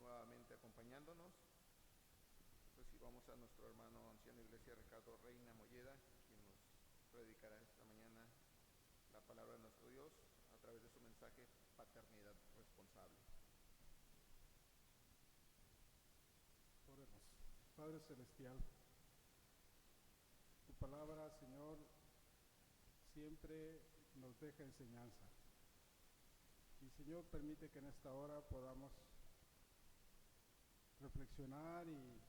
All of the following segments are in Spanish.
nuevamente acompañándonos. Recibamos a nuestro hermano anciano de Iglesia Ricardo Reina Molleda, quien nos predicará esta mañana la palabra de nuestro Dios a través de su mensaje Paternidad Responsable. Oremos. Padre Celestial, tu palabra, Señor, siempre nos deja enseñanza. Y Señor, permite que en esta hora podamos reflexionar y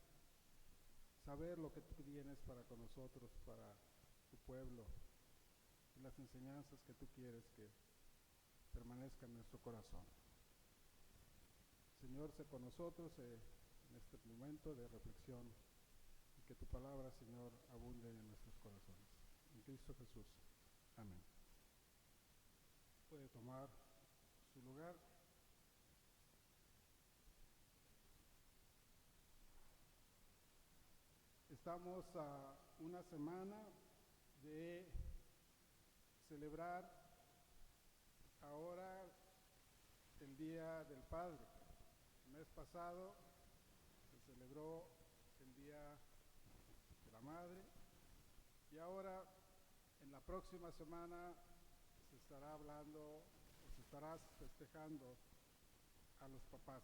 saber lo que tú tienes para con nosotros, para tu pueblo, y las enseñanzas que tú quieres que permanezcan en nuestro corazón. Señor, sé con nosotros en este momento de reflexión y que tu palabra, Señor, abunde en nuestros corazones. En Cristo Jesús. Amén. Puede tomar su lugar. Estamos a una semana de celebrar ahora el Día del Padre. El mes pasado se celebró el Día de la Madre y ahora en la próxima semana se estará hablando o se estará festejando a los papás.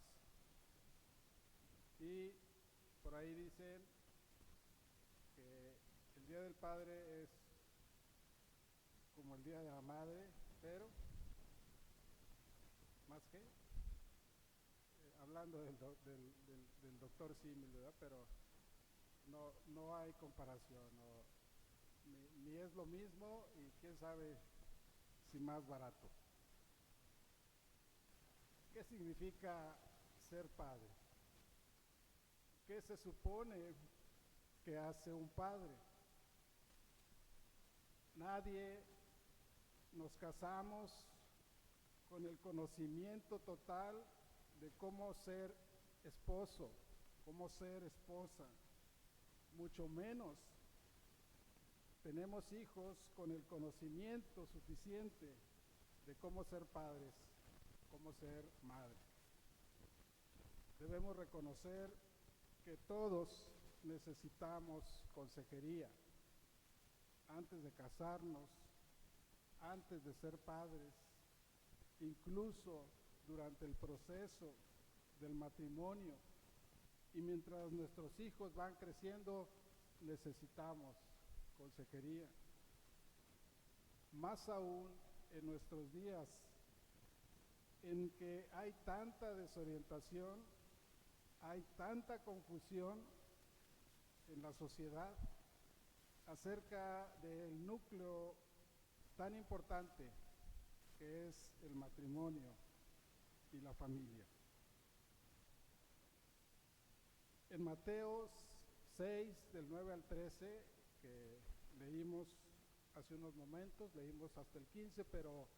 Y por ahí dicen que el Día del Padre es como el Día de la Madre, pero más que hablando del doctor Símil, ¿verdad? Pero no hay comparación, ni es lo mismo y quién sabe si más barato. ¿Qué significa ser padre? ¿Qué se supone que hace un padre? Nadie nos casamos con el conocimiento total de cómo ser esposo, cómo ser esposa, mucho menos tenemos hijos con el conocimiento suficiente de cómo ser padres, cómo ser madre. Debemos reconocer que todos necesitamos consejería antes de casarnos, antes de ser padres, incluso durante el proceso del matrimonio, y mientras nuestros hijos van creciendo, necesitamos consejería. Más aún en nuestros días, en que hay tanta desorientación, hay tanta confusión en la sociedad acerca del núcleo tan importante que es el matrimonio y la familia. En Mateo 6, del 9 al 13, que leímos hace unos momentos, leímos hasta el 15, pero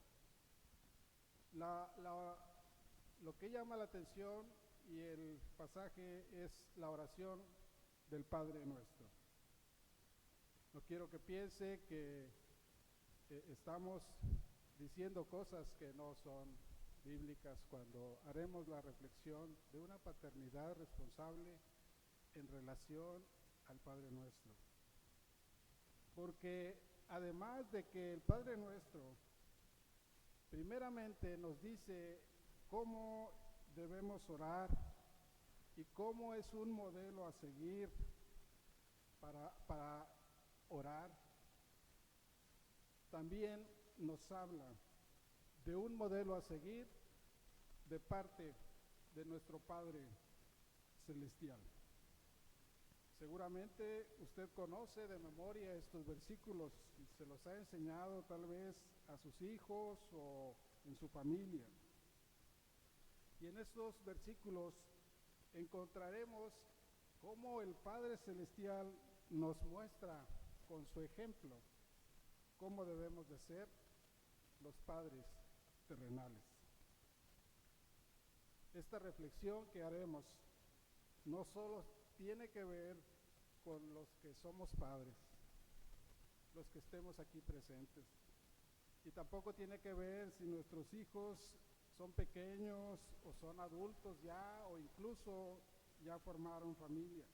lo que llama la atención y el pasaje es la oración del Padre Nuestro. No quiero que piense que estamos diciendo cosas que no son bíblicas cuando haremos la reflexión de una paternidad responsable en relación al Padre Nuestro. Porque además de que el Padre Nuestro primeramente nos dice cómo debemos orar y cómo es un modelo a seguir para orar, también nos habla de un modelo a seguir de parte de nuestro Padre Celestial. Seguramente usted conoce de memoria estos versículos y se los ha enseñado tal vez a sus hijos o en su familia. Y en estos versículos encontraremos cómo el Padre Celestial nos muestra con su ejemplo cómo debemos de ser los padres terrenales. Esta reflexión que haremos no solo tiene que ver con los que somos padres, los que estemos aquí presentes, y tampoco tiene que ver si nuestros hijos son pequeños o son adultos ya o incluso ya formaron familia,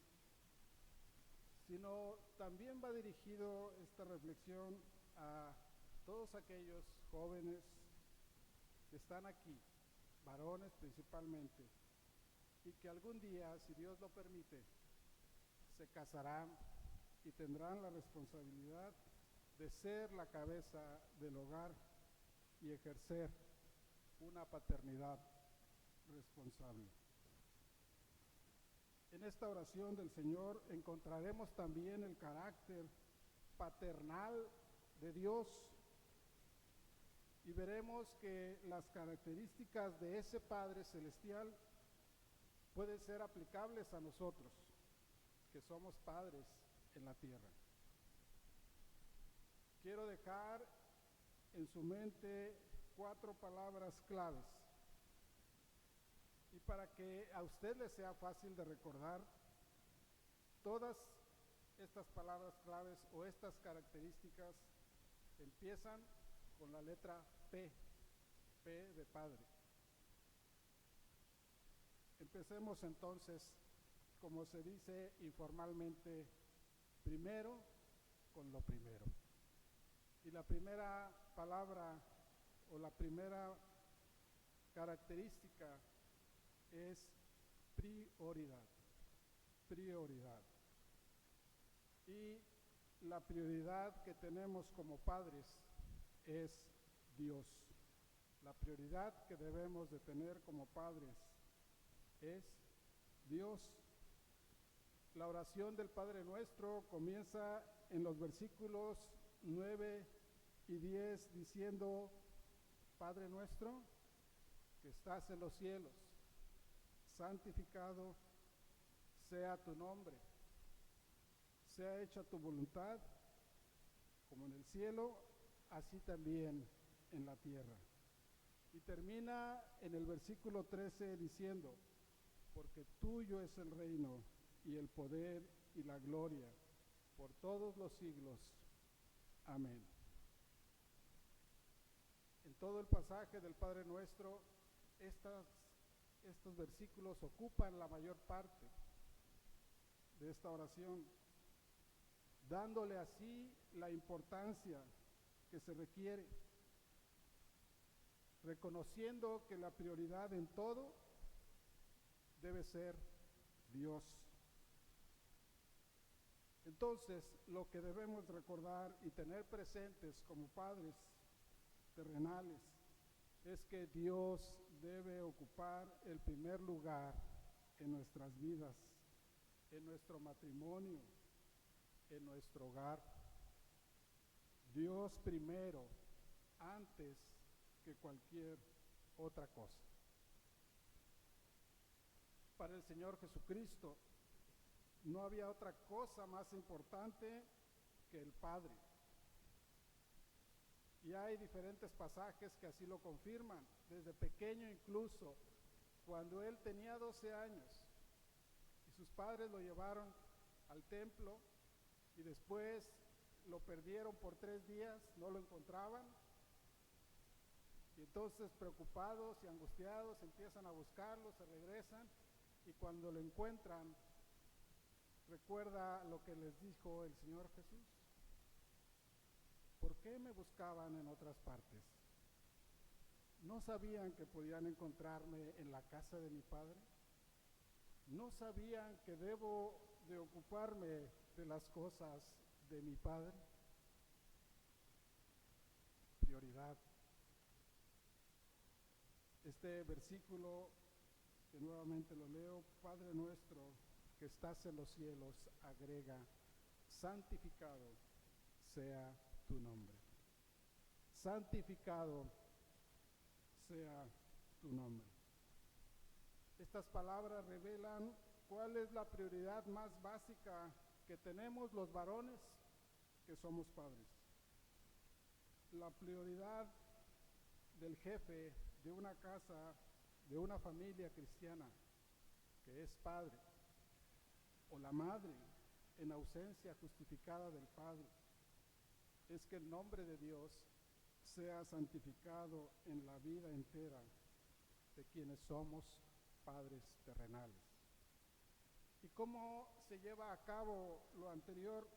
sino también va dirigido esta reflexión a todos aquellos jóvenes que están aquí, varones principalmente, y que algún día, si Dios lo permite, se casarán y tendrán la responsabilidad de ser la cabeza del hogar y ejercer una paternidad responsable. En esta oración del Señor encontraremos también el carácter paternal de Dios y veremos que las características de ese Padre Celestial pueden ser aplicables a nosotros, que somos padres en la tierra. Quiero dejar en su mente 4 palabras claves. Y para que a usted le sea fácil de recordar, todas estas palabras claves o estas características empiezan con la letra P, P de Padre. Empecemos entonces, como se dice informalmente, primero con lo primero. Y la primera palabra o la primera característica es prioridad, prioridad. Y la prioridad que tenemos como padres es Dios. La prioridad que debemos de tener como padres es Dios. La oración del Padre Nuestro comienza en los versículos 9 y 10 diciendo: Padre nuestro que estás en los cielos, santificado sea tu nombre, sea hecha tu voluntad, como en el cielo, así también en la tierra. Y termina en el versículo 13 diciendo: porque tuyo es el reino y el poder y la gloria por todos los siglos. Amén. En todo el pasaje del Padre Nuestro, estos versículos ocupan la mayor parte de esta oración, dándole así la importancia que se requiere, reconociendo que la prioridad en todo debe ser Dios. Entonces, lo que debemos recordar y tener presentes como padres terrenales es que Dios debe ocupar el primer lugar en nuestras vidas, en nuestro matrimonio, en nuestro hogar. Dios primero, antes que cualquier otra cosa. Para el Señor Jesucristo no había otra cosa más importante que el Padre. Y hay diferentes pasajes que así lo confirman. Desde pequeño incluso, cuando él tenía 12 años y sus padres lo llevaron al templo y después lo perdieron por 3 días, no lo encontraban. Y entonces preocupados y angustiados empiezan a buscarlo, se regresan y cuando lo encuentran, recuerda lo que les dijo el Señor Jesús: ¿por qué me buscaban en otras partes? ¿No sabían que podían encontrarme en la casa de mi Padre? ¿No sabían que debo de ocuparme de las cosas de mi Padre? Prioridad. Este versículo, que nuevamente lo leo: Padre nuestro que estás en los cielos, agrega: santificado sea tu nombre. Santificado sea tu nombre. Estas palabras revelan cuál es la prioridad más básica que tenemos los varones que somos padres. La prioridad del jefe de una casa, de una familia cristiana, que es padre, o la madre en ausencia justificada del padre, es que el nombre de Dios sea santificado en la vida entera de quienes somos padres terrenales. ¿Y cómo se lleva a cabo lo anterior?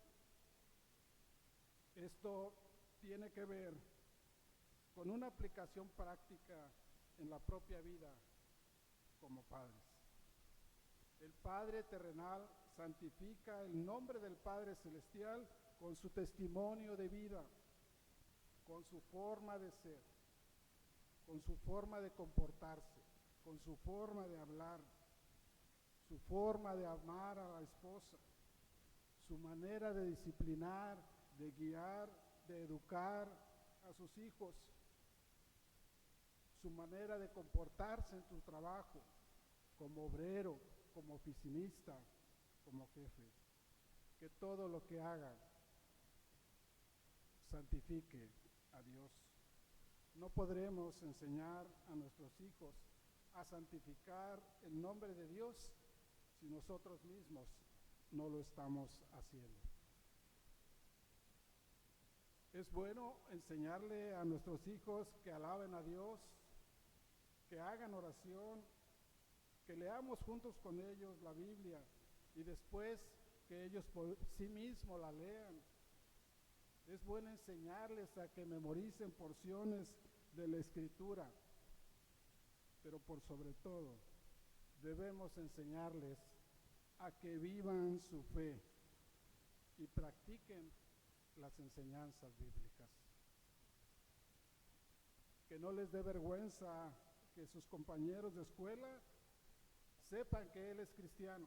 Esto tiene que ver con una aplicación práctica en la propia vida como padres. El Padre terrenal santifica el nombre del Padre celestial con su testimonio de vida, con su forma de ser, con su forma de comportarse, con su forma de hablar, su forma de amar a la esposa, su manera de disciplinar, de guiar, de educar a sus hijos, su manera de comportarse en su trabajo, como obrero, como oficinista, como jefe. Que todo lo que haga santifique a Dios. No podremos enseñar a nuestros hijos a santificar el nombre de Dios si nosotros mismos no lo estamos haciendo. Es bueno enseñarle a nuestros hijos que alaben a Dios, que hagan oración, que leamos juntos con ellos la Biblia y después que ellos por sí mismos la lean. Es bueno enseñarles a que memoricen porciones de la Escritura, pero por sobre todo debemos enseñarles a que vivan su fe y practiquen las enseñanzas bíblicas. Que no les dé vergüenza que sus compañeros de escuela sepan que él es cristiano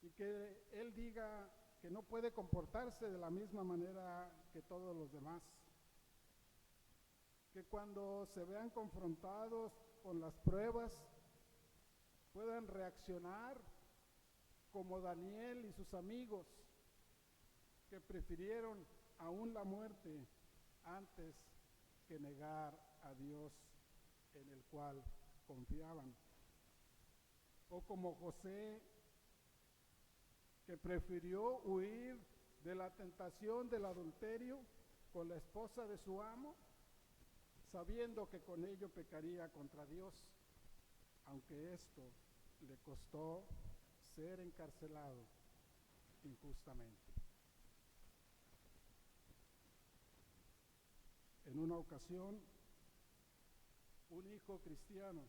y que él diga que no puede comportarse de la misma manera que todos los demás. Que cuando se vean confrontados con las pruebas puedan reaccionar como Daniel y sus amigos, que prefirieron aún la muerte antes que negar a Dios en el cual confiaban. O como José, que prefirió huir de la tentación del adulterio con la esposa de su amo, sabiendo que con ello pecaría contra Dios, aunque esto le costó ser encarcelado injustamente. En una ocasión, un hijo cristiano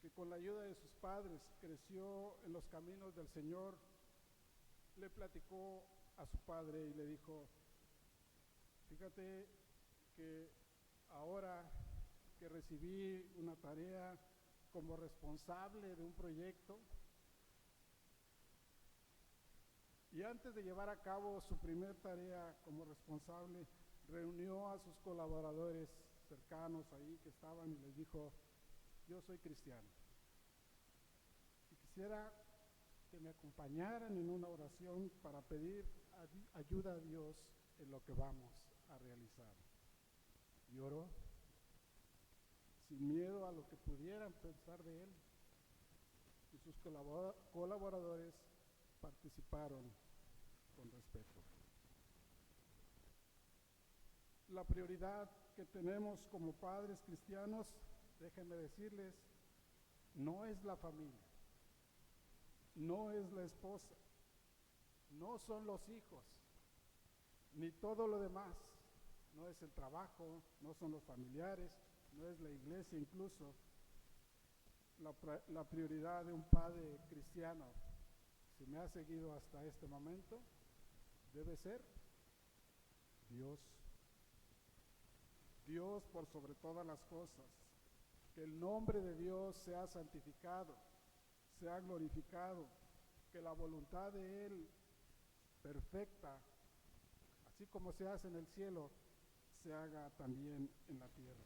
que con la ayuda de sus padres creció en los caminos del Señor, le platicó a su padre y le dijo: fíjate que ahora que recibí una tarea como responsable de un proyecto, y antes de llevar a cabo su primer tarea como responsable, reunió a sus colaboradores cercanos ahí que estaban y les dijo: yo soy cristiano y quisiera que me acompañaran en una oración para pedir ayuda a Dios en lo que vamos a realizar. Y oró sin miedo a lo que pudieran pensar de él, y sus colaboradores participaron con respeto. La prioridad que tenemos como padres cristianos, déjenme decirles, no es la familia, no es la esposa, no son los hijos, ni todo lo demás, no es el trabajo, no son los familiares, no es la iglesia incluso. La prioridad de un padre cristiano, si me ha seguido hasta este momento, debe ser Dios. Dios por sobre todas las cosas. Que el nombre de Dios sea santificado, sea glorificado, que la voluntad de Él perfecta, así como se hace en el cielo, se haga también en la tierra.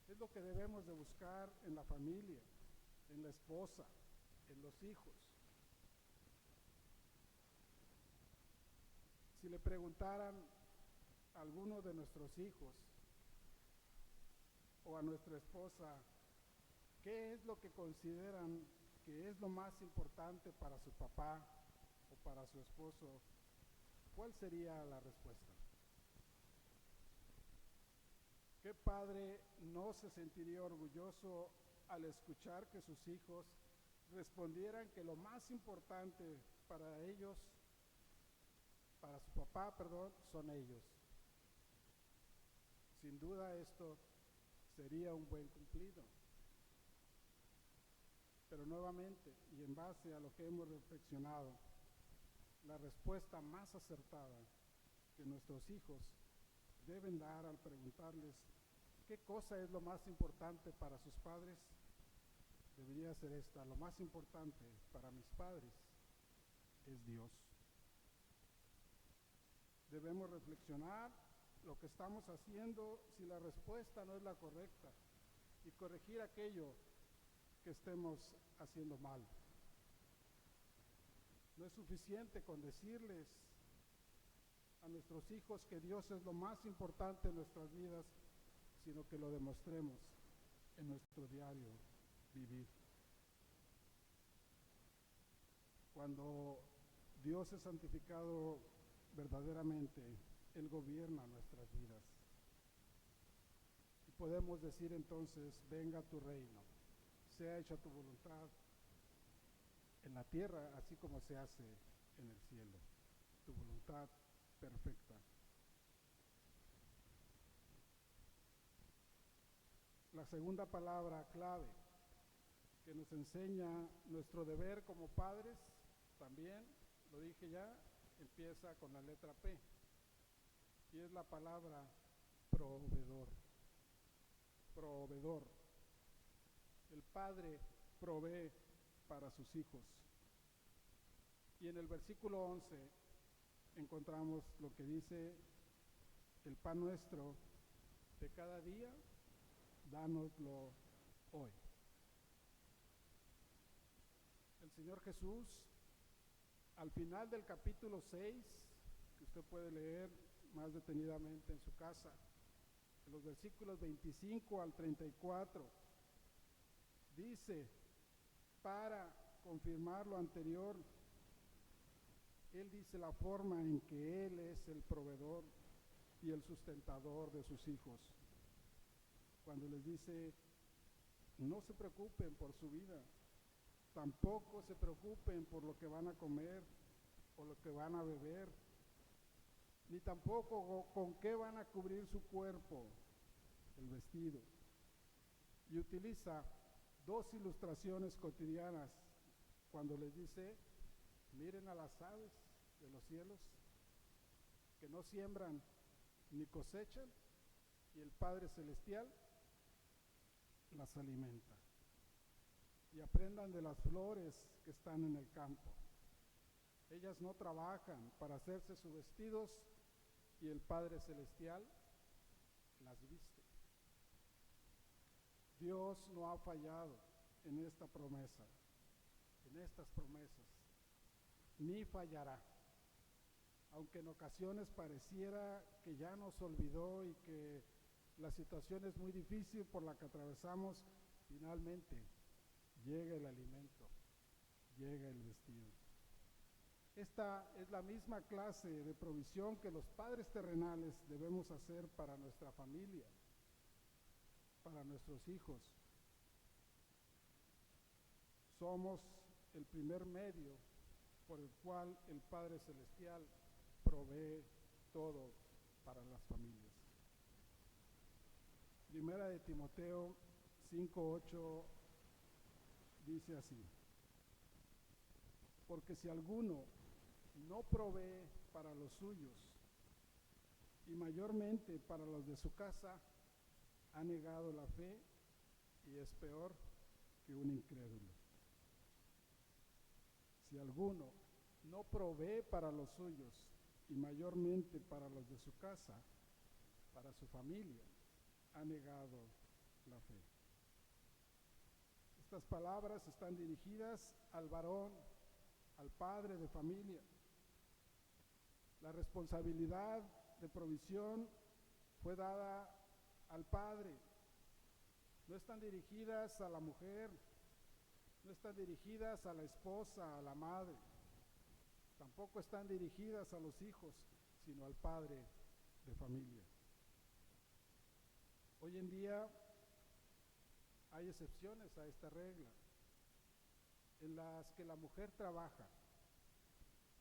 Es lo que debemos de buscar en la familia, en la esposa, en los hijos. Si le preguntaran a alguno de nuestros hijos o a nuestra esposa qué es lo que consideran que es lo más importante para su papá o para su esposo, ¿cuál sería la respuesta? ¿Qué padre no se sentiría orgulloso al escuchar que sus hijos respondieran que lo más importante para ellos, para su papá, son ellos? Sin duda esto sería un buen cumplido. Pero nuevamente, y en base a lo que hemos reflexionado, la respuesta más acertada que nuestros hijos deben dar al preguntarles qué cosa es lo más importante para sus padres, debería ser esta: lo más importante para mis padres es Dios. Debemos reflexionar lo que estamos haciendo si la respuesta no es la correcta y corregir aquello que estemos haciendo mal. No es suficiente con decirles a nuestros hijos que Dios es lo más importante en nuestras vidas, sino que lo demostremos en nuestro diario vivir. Cuando Dios es santificado verdaderamente, Él gobierna nuestras vidas. Y podemos decir entonces: venga tu reino, sea hecha tu voluntad en la tierra, así como se hace en el cielo. Tu voluntad perfecta. La segunda palabra clave que nos enseña nuestro deber como padres, también, lo dije ya, empieza con la letra P, y es la palabra proveedor. Proveedor. El Padre provee para sus hijos. Y en el versículo 11 encontramos lo que dice: el pan nuestro de cada día, dánoslo hoy. El Señor Jesús, al final del capítulo 6, que usted puede leer más detenidamente en su casa, en los versículos 25 al 34, dice, para confirmar lo anterior, Él dice la forma en que Él es el proveedor y el sustentador de sus hijos. Cuando les dice: no se preocupen por su vida, tampoco se preocupen por lo que van a comer o lo que van a beber, ni tampoco con qué van a cubrir su cuerpo, el vestido. Y utiliza dos ilustraciones cotidianas cuando les dice: miren a las aves de los cielos, que no siembran ni cosechan, y el Padre Celestial las alimenta. Y aprendan de las flores que están en el campo. Ellas no trabajan para hacerse sus vestidos, y el Padre Celestial las viste. Dios no ha fallado en esta promesa, en estas promesas, ni fallará. Aunque en ocasiones pareciera que ya nos olvidó y que la situación es muy difícil por la que atravesamos, finalmente llega el alimento, llega el vestido. Esta es la misma clase de provisión que los padres terrenales debemos hacer para nuestra familia, para nuestros hijos. Somos el primer medio por el cual el Padre Celestial provee todo para las familias. Primera de Timoteo 5:8 dice así: porque si alguno no provee para los suyos, y mayormente para los de su casa, ha negado la fe y es peor que un incrédulo. Si alguno no provee para los suyos, y mayormente para los de su casa, para su familia, ha negado la fe. Estas palabras están dirigidas al varón, al padre de familia. La responsabilidad de provisión fue dada al padre. No están dirigidas a la mujer, no están dirigidas a la esposa, a la madre. Tampoco están dirigidas a los hijos, sino al padre de familia. Hoy en día hay excepciones a esta regla, en las que la mujer trabaja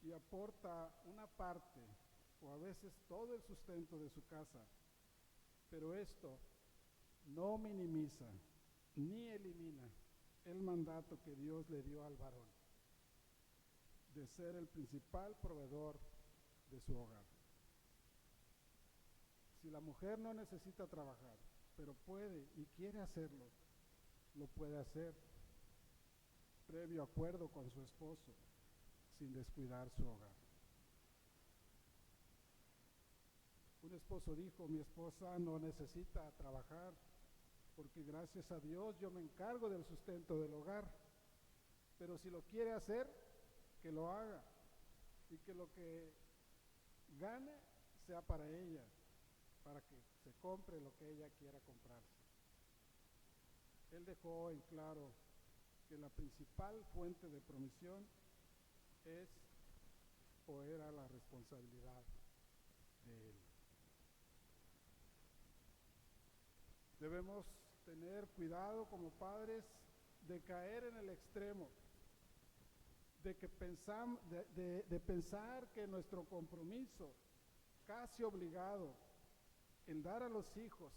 y aporta una parte o a veces todo el sustento de su casa, pero esto no minimiza ni elimina el mandato que Dios le dio al varón de ser el principal proveedor de su hogar. Si la mujer no necesita trabajar, pero puede y quiere hacerlo, lo puede hacer previo acuerdo con su esposo, sin descuidar su hogar. Un esposo dijo: mi esposa no necesita trabajar, porque gracias a Dios yo me encargo del sustento del hogar, pero si lo quiere hacer, que lo haga, y que lo que gane sea para ella, para que se compre lo que ella quiera comprarse. Él dejó en claro que la principal fuente de provisión es o era la responsabilidad de él. Debemos tener cuidado como padres de caer en el extremo de que pensar que nuestro compromiso casi obligado en dar a los hijos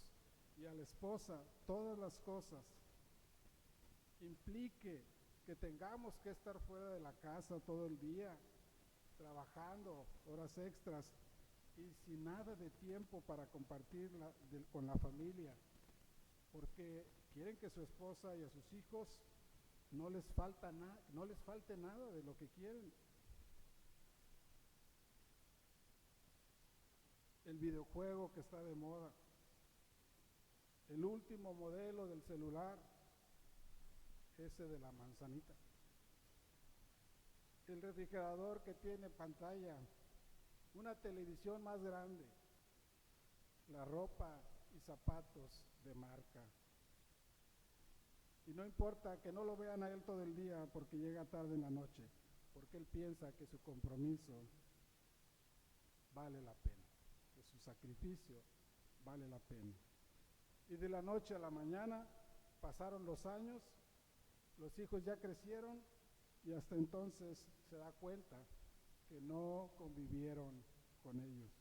y a la esposa todas las cosas implique que tengamos que estar fuera de la casa todo el día, trabajando horas extras y sin nada de tiempo para compartir con la familia, porque quieren que su esposa y a sus hijos no les falte nada de lo que quieren. El videojuego que está de moda, el último modelo del celular, ese de la manzanita, el refrigerador que tiene pantalla, una televisión más grande, la ropa y zapatos de marca. Y no importa que no lo vean a él todo el día porque llega tarde en la noche, porque él piensa que su compromiso vale la pena, que su sacrificio vale la pena. Y de la noche a la mañana pasaron los años, los hijos ya crecieron y hasta entonces se da cuenta que no convivieron con ellos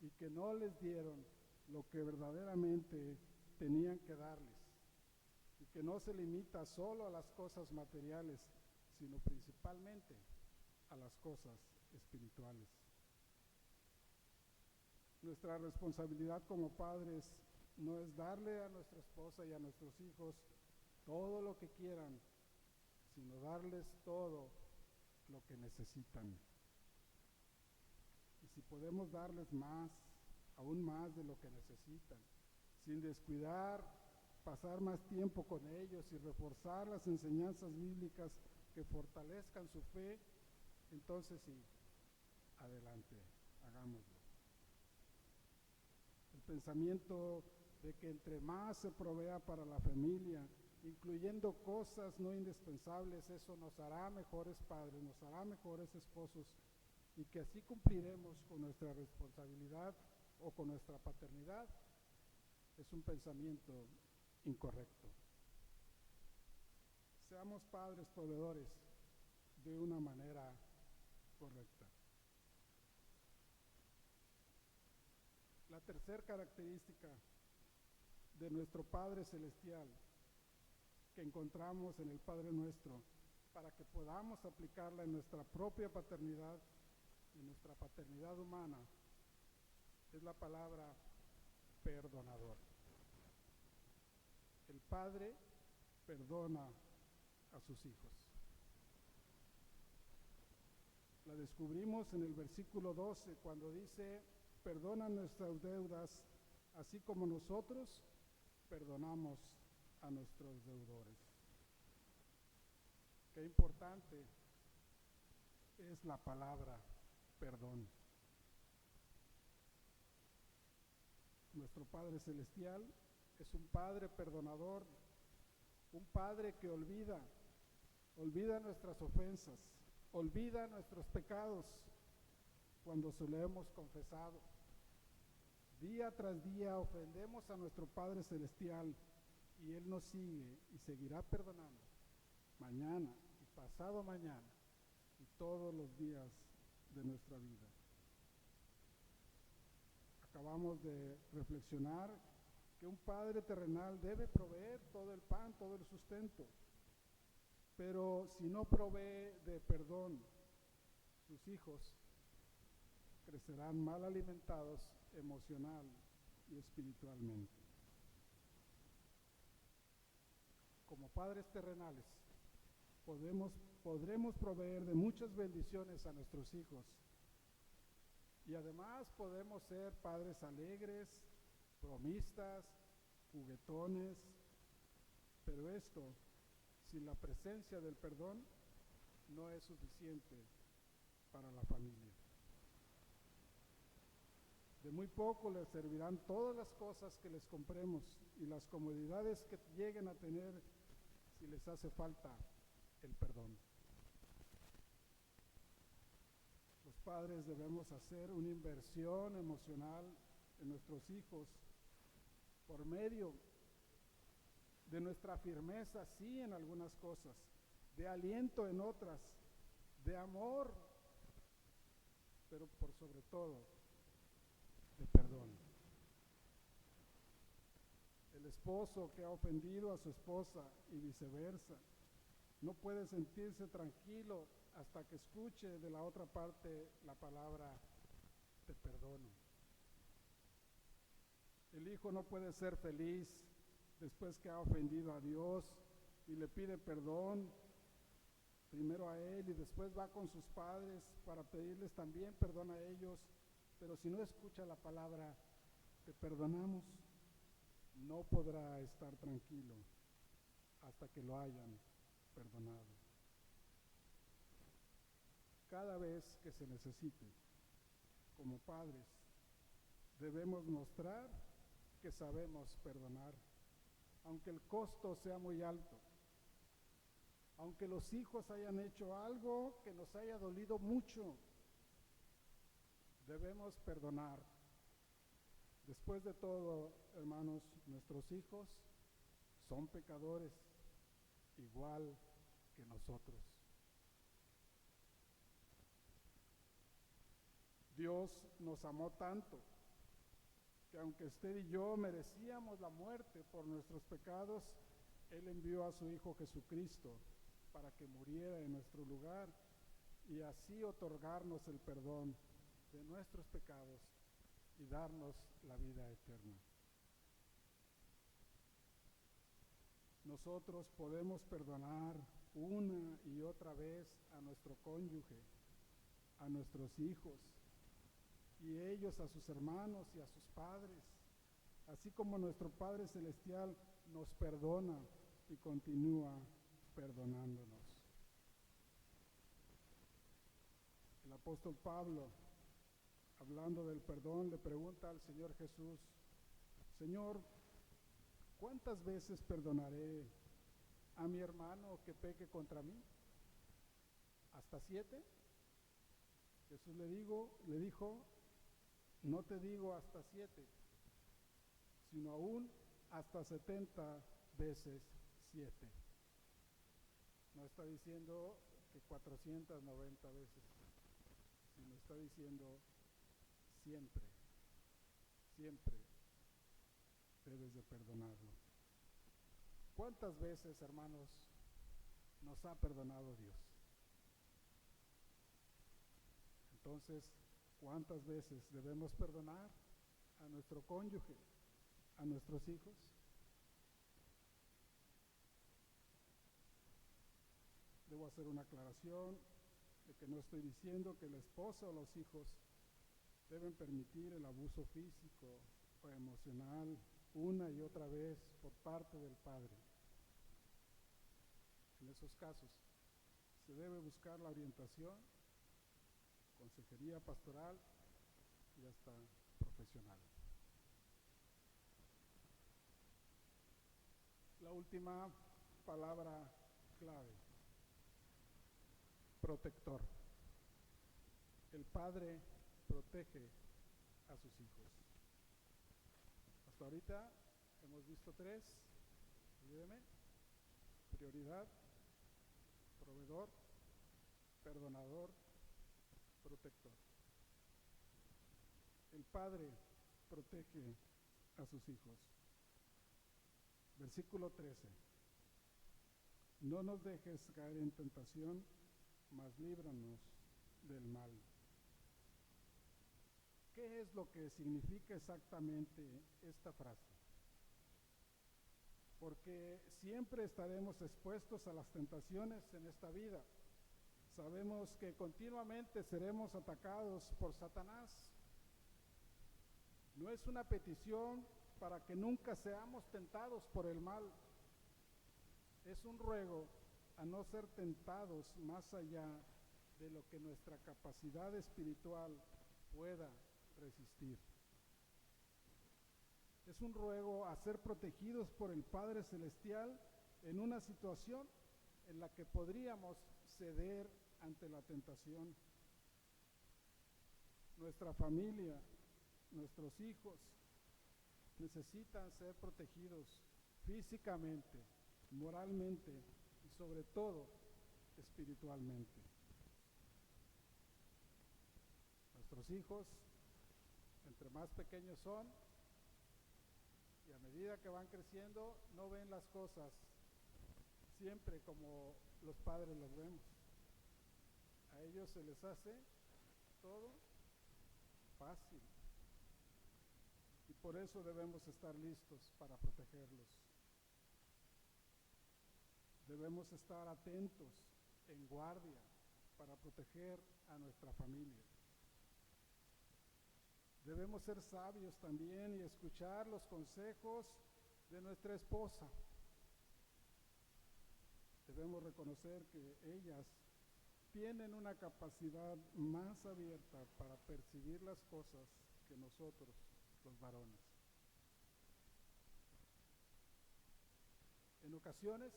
y que no les dieron lo que verdaderamente tenían que darles, y que no se limita solo a las cosas materiales, sino principalmente a las cosas espirituales. Nuestra responsabilidad como padres no es darle a nuestra esposa y a nuestros hijos todo lo que quieran, sino darles todo lo que necesitan. Y si podemos darles más, aún más de lo que necesitan, sin descuidar, pasar más tiempo con ellos y reforzar las enseñanzas bíblicas que fortalezcan su fe, entonces sí, adelante, hagámoslo. El pensamiento de que entre más se provea para la familia, incluyendo cosas no indispensables, eso nos hará mejores padres, nos hará mejores esposos, y que así cumpliremos con nuestra responsabilidad o con nuestra paternidad, es un pensamiento incorrecto. Seamos padres proveedores de una manera correcta. La tercera característica de nuestro Padre Celestial que encontramos en el Padre Nuestro, para que podamos aplicarla en nuestra propia paternidad, en nuestra paternidad humana, es la palabra perdonador. El Padre perdona a sus hijos. La descubrimos en el versículo 12, cuando dice: perdona nuestras deudas, así como nosotros perdonamos a nuestros deudores. Qué importante es la palabra perdón. Nuestro Padre Celestial es un Padre perdonador, un Padre que olvida nuestras ofensas, olvida nuestros pecados cuando se lo hemos confesado. Día tras día ofendemos a nuestro Padre Celestial y Él nos sigue y seguirá perdonando mañana y pasado mañana y todos los días de nuestra vida. Acabamos de reflexionar que un padre terrenal debe proveer todo el pan, todo el sustento, pero si no provee de perdón, sus hijos crecerán mal alimentados emocional y espiritualmente. Como padres terrenales, podremos proveer de muchas bendiciones a nuestros hijos y además podemos ser padres alegres, bromistas, juguetones, pero esto, sin la presencia del perdón, no es suficiente para la familia. De muy poco les servirán todas las cosas que les compremos y las comodidades que lleguen a tener si les hace falta el perdón. Los padres debemos hacer una inversión emocional en nuestros hijos por medio de nuestra firmeza, sí, en algunas cosas, de aliento en otras, de amor, pero por sobre todo, de perdón. El esposo que ha ofendido a su esposa y viceversa no puede sentirse tranquilo hasta que escuche de la otra parte la palabra te perdono. El hijo no puede ser feliz después que ha ofendido a Dios y le pide perdón primero a él y después va con sus padres para pedirles también perdón a ellos, pero si no escucha la palabra te perdonamos, no podrá estar tranquilo hasta que lo hayan perdonado. Cada vez que se necesite, como padres, debemos mostrar que sabemos perdonar, aunque el costo sea muy alto, aunque los hijos hayan hecho algo que nos haya dolido mucho, debemos perdonar. Después de todo, hermanos, nuestros hijos son pecadores, igual que nosotros. Dios nos amó tanto que aunque usted y yo merecíamos la muerte por nuestros pecados, Él envió a su Hijo Jesucristo para que muriera en nuestro lugar y así otorgarnos el perdón de nuestros pecados y darnos la vida eterna. Nosotros podemos perdonar una y otra vez a nuestro cónyuge, a nuestros hijos, y ellos a sus hermanos y a sus padres, así como nuestro Padre Celestial nos perdona y continúa perdonándonos. El apóstol Pablo, hablando del perdón, le pregunta al Señor Jesús: Señor, ¿cuántas veces perdonaré a mi hermano que peque contra mí? ¿Hasta 7? Jesús le dijo, no te digo hasta 7, sino aún hasta 70 veces 7. No está diciendo que 490 veces, sino está diciendo siempre, siempre debes de perdonarlo. ¿Cuántas veces, hermanos, nos ha perdonado Dios? Entonces, ¿cuántas veces debemos perdonar a nuestro cónyuge, a nuestros hijos? Debo hacer una aclaración de que no estoy diciendo que la esposa o los hijos deben permitir el abuso físico o emocional una y otra vez por parte del padre. En esos casos se debe buscar la orientación, consejería pastoral y hasta profesional. La última palabra clave: protector. El padre protege a sus hijos. Hasta ahorita hemos visto tres. Ayúdeme. Prioridad, proveedor, perdonador, protector. El Padre protege a sus hijos. Versículo 13. No nos dejes caer en tentación, mas líbranos del mal. ¿Qué es lo que significa exactamente esta frase? Porque siempre estaremos expuestos a las tentaciones en esta vida. Sabemos que continuamente seremos atacados por Satanás. No es una petición para que nunca seamos tentados por el mal. Es un ruego a no ser tentados más allá de lo que nuestra capacidad espiritual pueda resistir. Es un ruego a ser protegidos por el Padre Celestial en una situación en la que podríamos ceder ante la tentación. Nuestra familia, nuestros hijos necesitan ser protegidos físicamente, moralmente y sobre todo espiritualmente. Nuestros hijos, entre más pequeños son, y a medida que van creciendo, no ven las cosas siempre como los padres las vemos. A ellos se les hace todo fácil. Y por eso debemos estar listos para protegerlos. Debemos estar atentos, en guardia, para proteger a nuestra familia. Debemos ser sabios también y escuchar los consejos de nuestra esposa. Debemos reconocer que ellas tienen una capacidad más abierta para percibir las cosas que nosotros, los varones. En ocasiones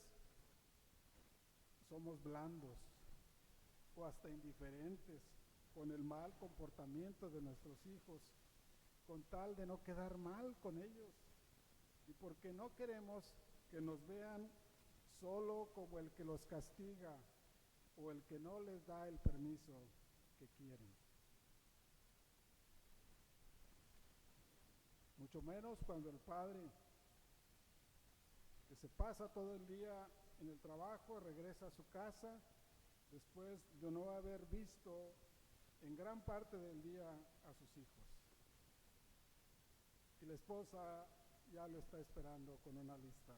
somos blandos o hasta indiferentes con el mal comportamiento de nuestros hijos, con tal de no quedar mal con ellos, y porque no queremos que nos vean solo como el que los castiga o el que no les da el permiso que quieren. Mucho menos cuando el padre, que se pasa todo el día en el trabajo, regresa a su casa después de no haber visto en gran parte del día a sus hijos. Y la esposa ya lo está esperando con una lista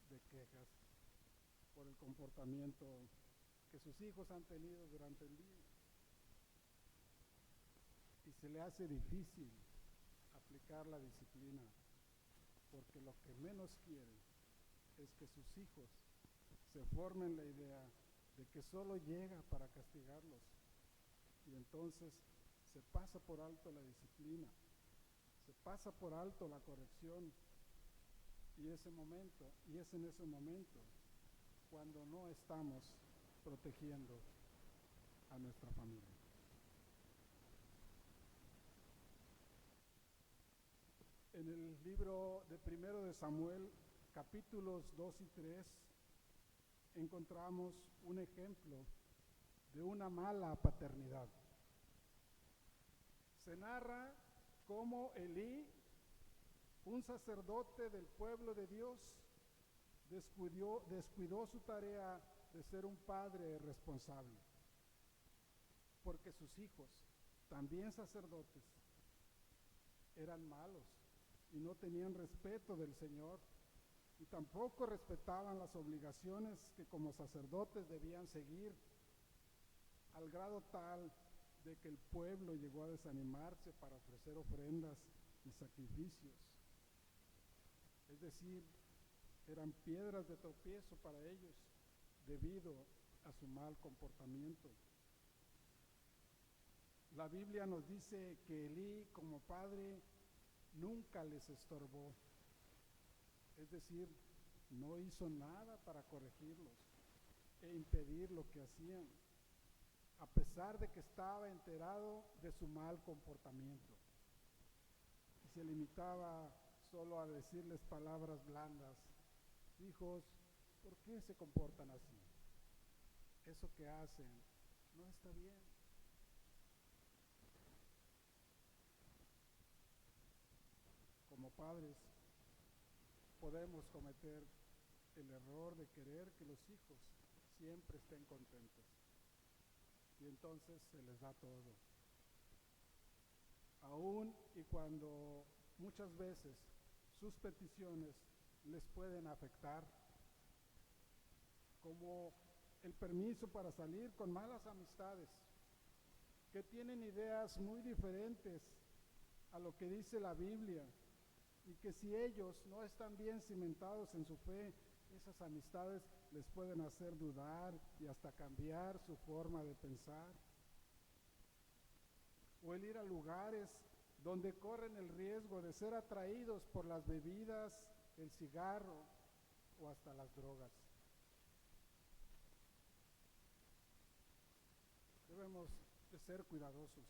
de quejas por el comportamiento que sus hijos han tenido durante el día. Y se le hace difícil aplicar la disciplina, porque lo que menos quiere es que sus hijos se formen la idea de que solo llega para castigarlos, y entonces se pasa por alto la disciplina, se pasa por alto la corrección, y es en ese momento cuando no estamos protegiendo a nuestra familia. En el libro de 1 de Samuel, capítulos 2 y 3, encontramos un ejemplo de una mala paternidad. Se narra cómo Elí, un sacerdote del pueblo de Dios, descuidó su tarea de ser un padre responsable, porque sus hijos, también sacerdotes, eran malos y no tenían respeto del Señor, y tampoco respetaban las obligaciones que como sacerdotes debían seguir, al grado tal de que el pueblo llegó a desanimarse para ofrecer ofrendas y sacrificios. Es decir, eran piedras de tropiezo para ellos debido a su mal comportamiento. La Biblia nos dice que Elí, como padre, nunca les estorbó. Es decir, no hizo nada para corregirlos e impedir lo que hacían, a pesar de que estaba enterado de su mal comportamiento. Y se limitaba solo a decirles palabras blandas. Hijos, ¿por qué se comportan así? Eso que hacen no está bien. Como padres, podemos cometer el error de querer que los hijos siempre estén contentos. Y entonces se les da todo. Aún y cuando muchas veces sus peticiones les pueden afectar, como el permiso para salir con malas amistades, que tienen ideas muy diferentes a lo que dice la Biblia, y que si ellos no están bien cimentados en su fe, esas amistades les pueden hacer dudar y hasta cambiar su forma de pensar. O el ir a lugares donde corren el riesgo de ser atraídos por las bebidas, el cigarro o hasta las drogas. Debemos de ser cuidadosos,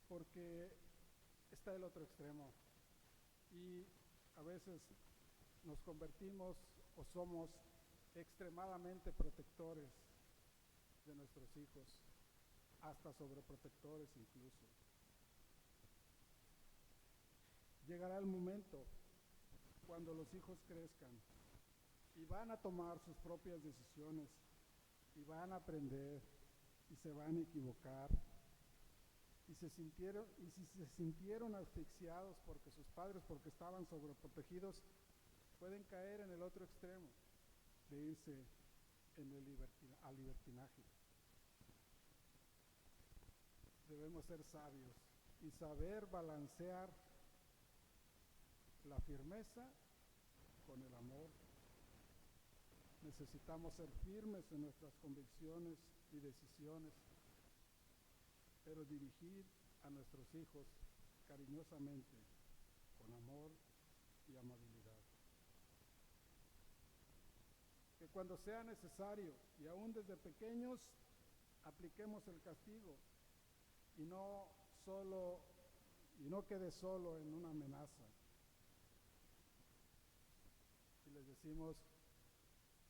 porque está el otro extremo y a veces nos convertimos o somos extremadamente protectores de nuestros hijos, hasta sobreprotectores incluso. Llegará el momento cuando los hijos crezcan y van a tomar sus propias decisiones y van a aprender y se van a equivocar. Y si se sintieron asfixiados porque sus padres, porque estaban sobreprotegidos, pueden caer en el otro extremo de irse al libertinaje. Debemos ser sabios y saber balancear la firmeza con el amor. Necesitamos ser firmes en nuestras convicciones y decisiones, pero dirigir a nuestros hijos cariñosamente, con amor y amabilidad. Que cuando sea necesario, y aún desde pequeños, apliquemos el castigo y no quede solo en una amenaza. Y les decimos,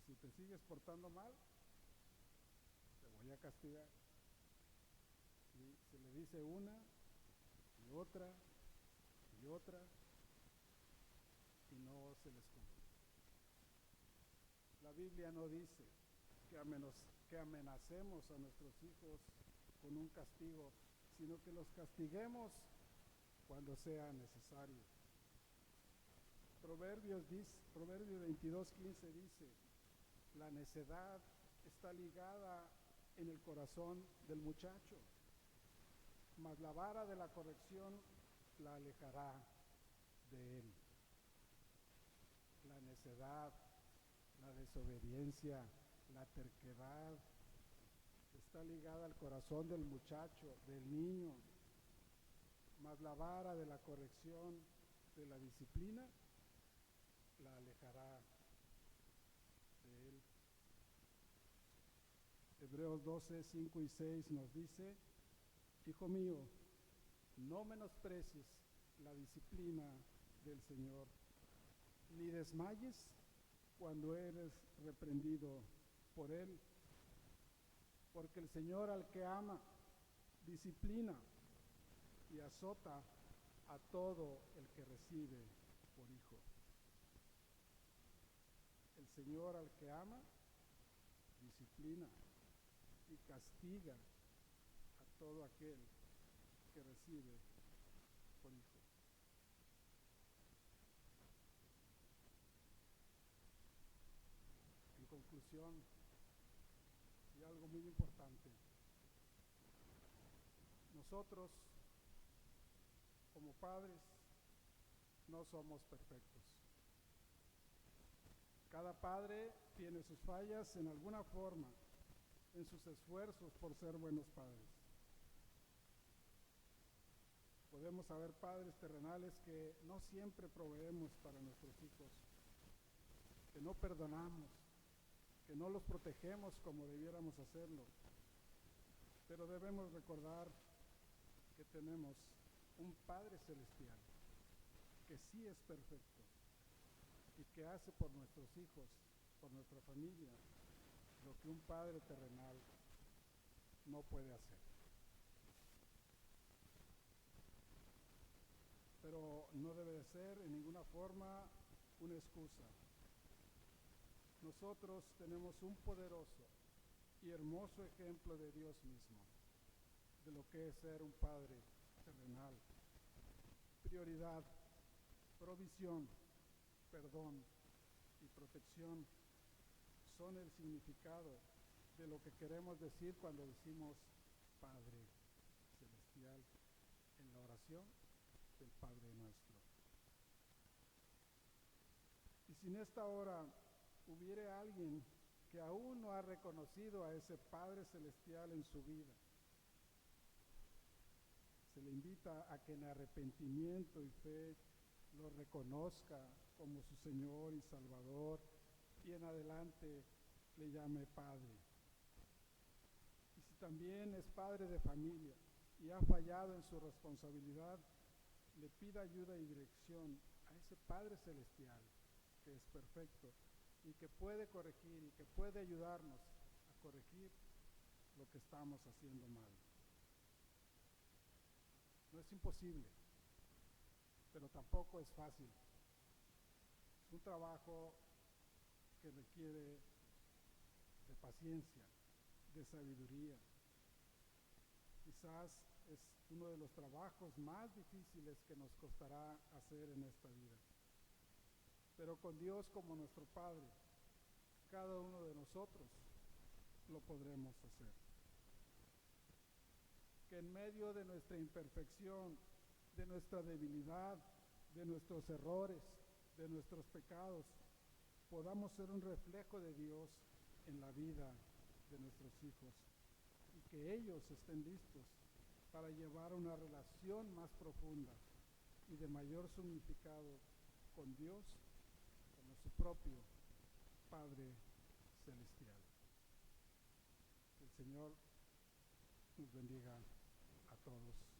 si te sigues portando mal, te voy a castigar. Y se le dice una y otra y otra y no se les cumple. La Biblia no dice que amenacemos a nuestros hijos con un castigo, sino que los castiguemos cuando sea necesario. Proverbios 22:15 dice, la necedad está ligada en el corazón del muchacho, mas la vara de la corrección la alejará de él. La necedad, la desobediencia, la terquedad está ligada al corazón del muchacho, del niño, mas la vara de la corrección, de la disciplina, la alejará de él. Hebreos 12:5 y 6 nos dice, hijo mío, no menosprecies la disciplina del Señor, ni desmayes cuando eres reprendido por Él, porque el Señor al que ama, disciplina y azota a todo el que recibe por hijo. El Señor al que ama, disciplina y castiga a todo aquel que recibe por hijo. En conclusión, y algo muy importante, nosotros como padres no somos perfectos. Cada padre tiene sus fallas en alguna forma, en sus esfuerzos por ser buenos padres. Podemos haber padres terrenales que no siempre proveemos para nuestros hijos, que no perdonamos, que no los protegemos como debiéramos hacerlo. Pero debemos recordar que tenemos un Padre Celestial que sí es perfecto y que hace por nuestros hijos, por nuestra familia, lo que un padre terrenal no puede hacer. Pero no debe de ser en ninguna forma una excusa. Nosotros tenemos un poderoso y hermoso ejemplo de Dios mismo, de lo que es ser un padre terrenal. Prioridad, provisión, perdón y protección son el significado de lo que queremos decir cuando decimos Padre Celestial en la oración del Padre Nuestro. Y si en esta hora hubiere alguien que aún no ha reconocido a ese Padre Celestial en su vida, se le invita a que en arrepentimiento y fe lo reconozca como su Señor y Salvador y en adelante le llame Padre. Y si también es padre de familia y ha fallado en su responsabilidad, le pida ayuda y dirección a ese Padre Celestial que es perfecto y que puede corregir y que puede ayudarnos a corregir lo que estamos haciendo mal. No es imposible, pero tampoco es fácil. Es un trabajo que requiere de paciencia, de sabiduría. Quizás es uno de los trabajos más difíciles que nos costará hacer en esta vida. Pero con Dios como nuestro Padre, cada uno de nosotros lo podremos hacer. Que en medio de nuestra imperfección, de nuestra debilidad, de nuestros errores, de nuestros pecados, podamos ser un reflejo de Dios en la vida de nuestros hijos y que ellos estén listos para llevar una relación más profunda y de mayor significado con Dios como su propio Padre Celestial. Que el Señor nos bendiga a todos.